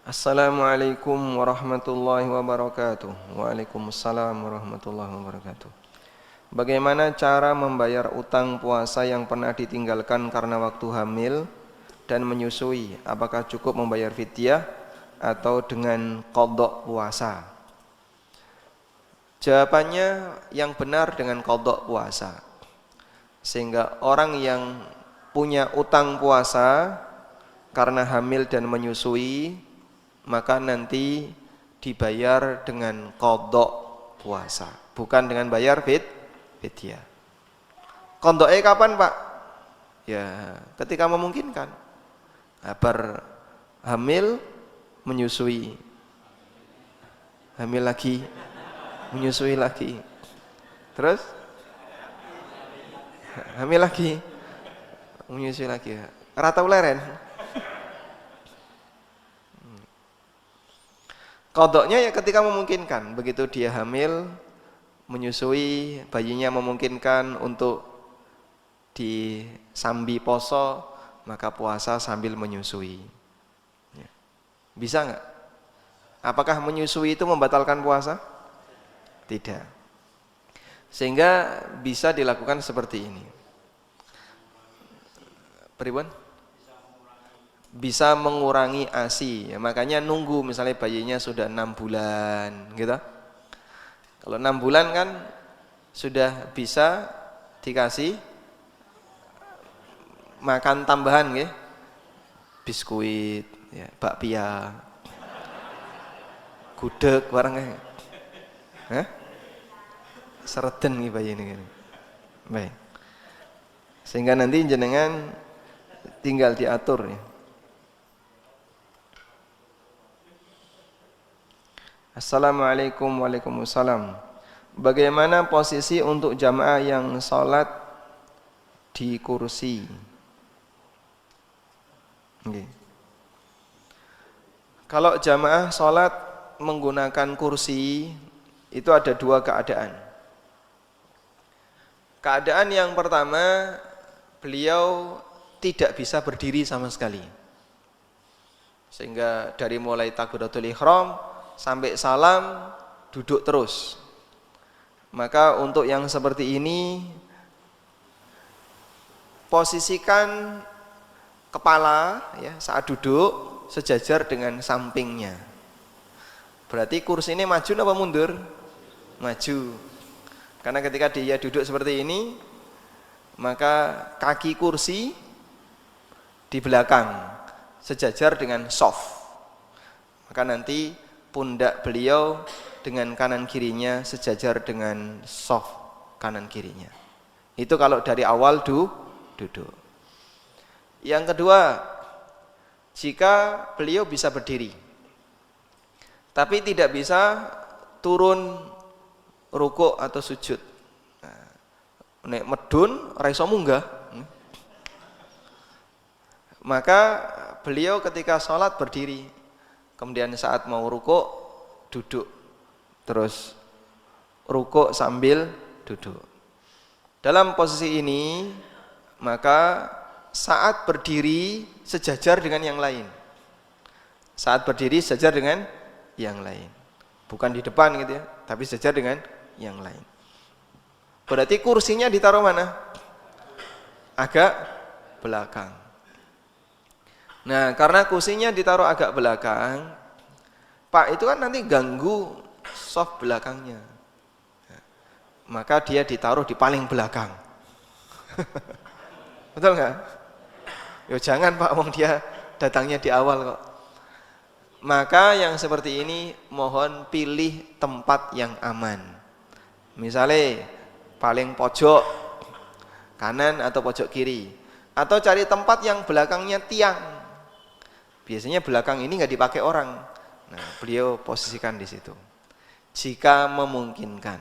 Assalamualaikum warahmatullahi wabarakatuh. Waalaikumsalam warahmatullahi wabarakatuh. Bagaimana cara membayar utang puasa yang pernah ditinggalkan karena waktu hamil dan menyusui? Apakah cukup membayar fidyah atau dengan qadha puasa? Jawabannya yang benar dengan qadha puasa. Sehingga orang yang punya utang puasa karena hamil dan menyusui, maka nanti dibayar dengan qadha puasa, bukan dengan bayar fidyah. Qadhae kapan, Pak? Ya, ketika memungkinkan. Bar hamil, menyusui. Hamil lagi, menyusui lagi. Terus hamil lagi, menyusui lagi. Rata uleren. Qadhanya ya ketika memungkinkan. Begitu dia hamil, menyusui, bayinya memungkinkan untuk disambi poso, maka puasa sambil menyusui. Ya. Bisa nggak? Apakah menyusui itu membatalkan puasa? Tidak. Sehingga bisa dilakukan seperti ini. Pripun? Bisa mengurangi ASI, ya, makanya nunggu misalnya bayinya sudah 6 bulan gitu. Kalau 6 bulan kan sudah bisa dikasih makan tambahan ya, biskuit, ya, bakpia, gudeg barangnya. Sereden nih bayi ini. Baik. Sehingga nanti jenengan tinggal diatur ya. Assalamualaikum waalaikumsalam. Bagaimana posisi untuk jamaah yang sholat di kursi? Okay. Kalau jamaah sholat menggunakan kursi, itu ada dua keadaan. Keadaan yang pertama, beliau tidak bisa berdiri sama sekali. Sehingga dari mulai takbiratul ihram sampai salam duduk terus. Maka untuk yang seperti ini, posisikan kepala ya saat duduk sejajar dengan sampingnya. Berarti kursi ini maju apa mundur? Maju. Karena ketika dia duduk seperti ini, maka kaki kursi di belakang sejajar dengan soft. Maka nanti pundak beliau dengan kanan kirinya sejajar dengan soft kanan kirinya. Itu kalau dari awal duduk. Yang kedua, jika beliau bisa berdiri, tapi tidak bisa turun rukuk atau sujud. Nek medun ra iso munggah. Maka beliau ketika sholat berdiri. Kemudian saat mau rukuk, duduk. Terus rukuk sambil duduk. Dalam posisi ini, maka saat berdiri sejajar dengan yang lain. Saat berdiri sejajar dengan yang lain. Bukan di depan gitu ya, tapi sejajar dengan yang lain. Berarti kursinya ditaruh mana? Agak belakang. Nah, karena kursinya ditaruh agak belakang, Pak, itu kan nanti ganggu soft belakangnya. Maka dia ditaruh di paling belakang. Betul nggak? Yo jangan Pak, wong dia datangnya di awal kok. Maka yang seperti ini mohon pilih tempat yang aman. Misalnya paling pojok kanan atau pojok kiri, atau cari tempat yang belakangnya tiang. Biasanya belakang ini nggak dipakai orang. Nah, beliau posisikan di situ. Jika memungkinkan.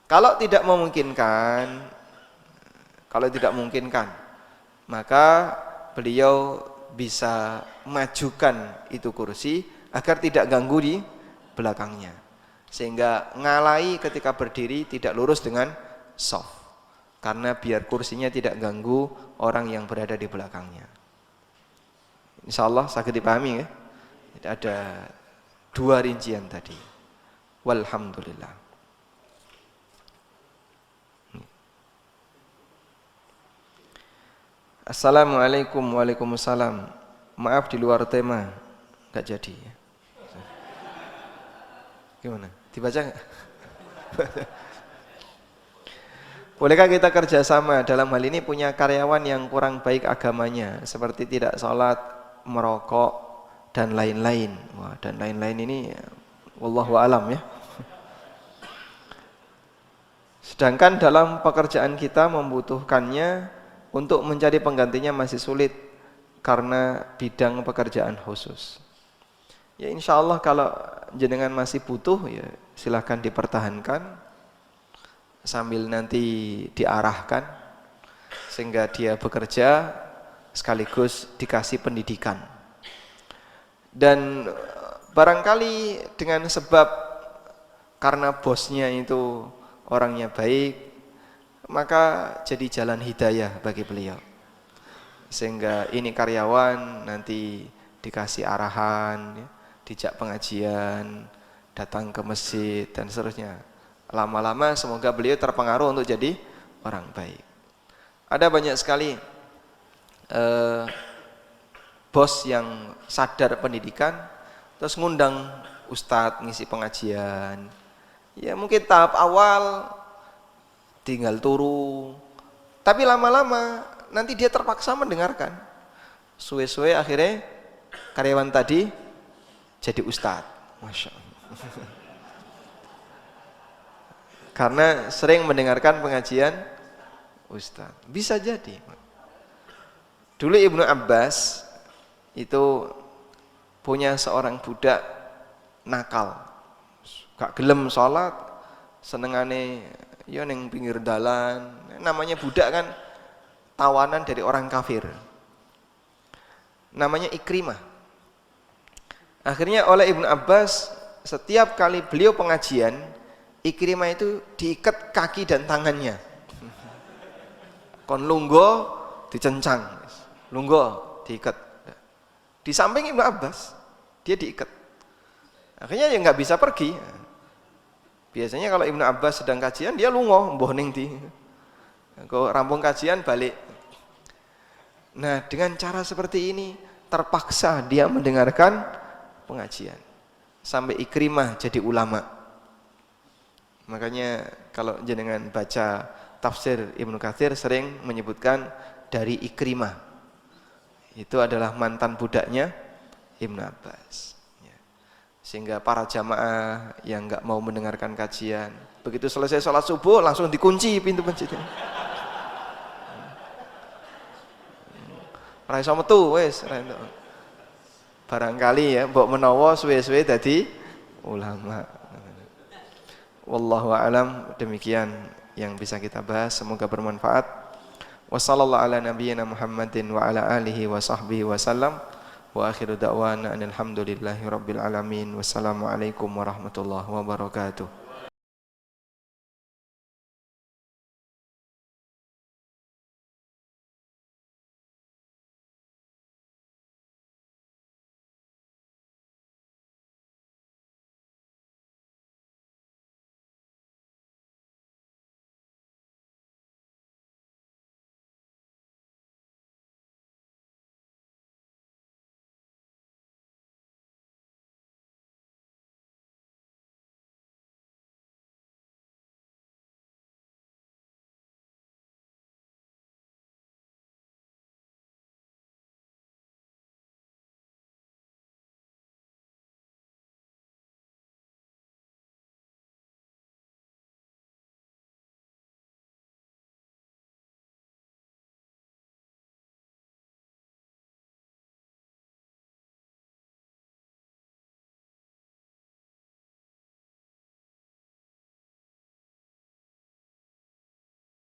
Kalau tidak memungkinkan, maka beliau bisa majukan itu kursi agar tidak ganggu di belakangnya. Sehingga ngalai ketika berdiri tidak lurus dengan soft. Karena biar kursinya tidak ganggu orang yang berada di belakangnya. Insyaallah sakit dipahami ya. Ada 2 rincian tadi. Walhamdulillah. Assalamualaikum. Waalaikumsalam. Maaf di luar tema, nggak jadi. Gimana? Dibaca nggak? Bolehkah kita kerjasama dalam hal ini punya karyawan yang kurang baik agamanya, seperti tidak sholat, merokok, dan lain-lain. Wah, dan lain-lain ini wallahu alam ya. Sedangkan dalam pekerjaan kita membutuhkannya, untuk mencari penggantinya masih sulit karena bidang pekerjaan khusus. Ya insya Allah kalau jenengan masih butuh ya silahkan dipertahankan sambil nanti diarahkan sehingga dia bekerja sekaligus dikasih pendidikan. Dan barangkali dengan sebab karena bosnya itu orangnya baik, maka jadi jalan hidayah bagi beliau. Sehingga ini karyawan nanti dikasih arahan, dijak pengajian, datang ke masjid dan seterusnya. Lama-lama semoga beliau terpengaruh untuk jadi orang baik. Ada banyak sekali bos yang sadar pendidikan, terus ngundang ustadz ngisi pengajian. Ya mungkin tahap awal tinggal turu, tapi lama-lama nanti dia terpaksa mendengarkan. Suwe-suwe akhirnya karyawan tadi jadi ustadz. Masya Allah. Karena sering mendengarkan pengajian ustadz. Bisa jadi. Dulu Ibnu Abbas itu punya seorang budak nakal, gak gelem sholat, senengane ya ning pinggir dalan. Namanya budak kan tawanan dari orang kafir. Namanya Ikrimah. Akhirnya oleh Ibnu Abbas setiap kali beliau pengajian, Ikrimah itu diikat kaki dan tangannya. Kon lunggo dicencang, lunggo diikat. Di samping Ibnu Abbas dia diikat. Akhirnya ya nggak bisa pergi. Biasanya kalau Ibnu Abbas sedang kajian dia lungo, mbuh ning ndi. Kok rampung kajian balik. Nah, dengan cara seperti ini terpaksa dia mendengarkan pengajian. Sampai Ikrimah jadi ulama. Makanya kalau jenengan baca tafsir Ibnu Katsir sering menyebutkan dari Ikrimah. Itu adalah mantan budaknya Ibnu Abbas. Sehingga para jamaah yang enggak mau mendengarkan kajian, begitu selesai sholat subuh langsung dikunci pintu masjidnya. Ora iso metu wis, barangkali ya mbok menawa suwe-suwe dadi ulama. Wallahu a'lam, demikian yang bisa kita bahas, semoga bermanfaat. Wassallallahu ala nabiyyina Muhammadin wa ala alihi wa sahbihi wasallam. Wa akhiru da'wana alhamdulillahi rabbil alamin. Wassalamualaikum warahmatullahi wabarakatuh.